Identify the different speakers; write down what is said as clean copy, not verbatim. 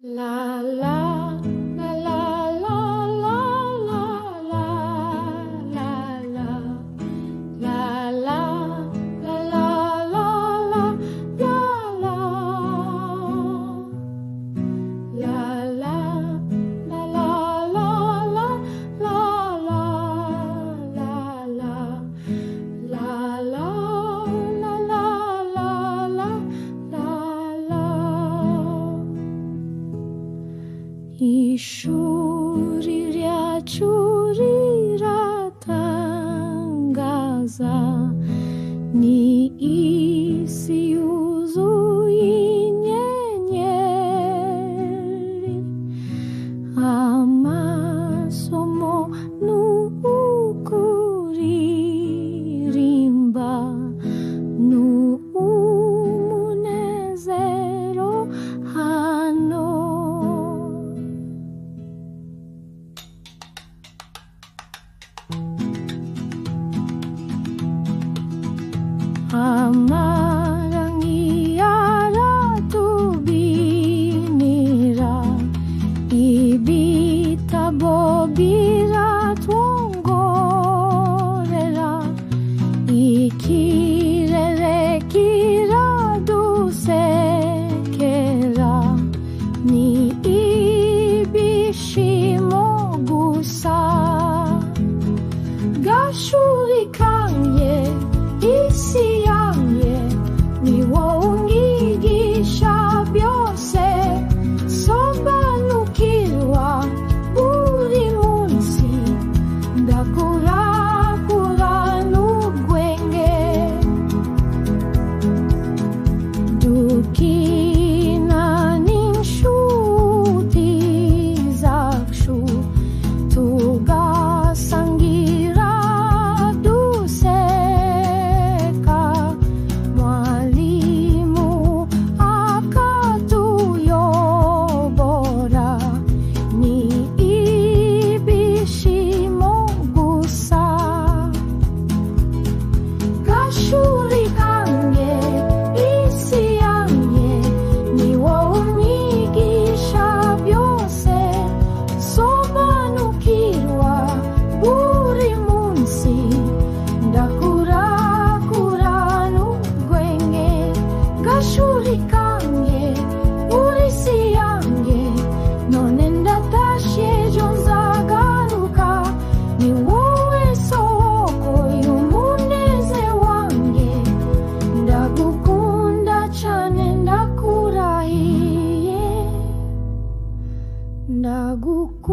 Speaker 1: La la la la la la la la la la la la la la la Ishurira churira tangaza ni isi yuzuye inyenyeri amasomo n'ukuririmba n'umunezero hano. Amarangi aratubinira ibitabo biratwongorera ikirere kiradusekera ni ibishimo gusa gashuri kanye isi yanjye ni wowe unyigisha byose sobanukirwa buri munsi ndakurakura n'ubwenge dukina n'inshuti zacu tugasangira ndagukunda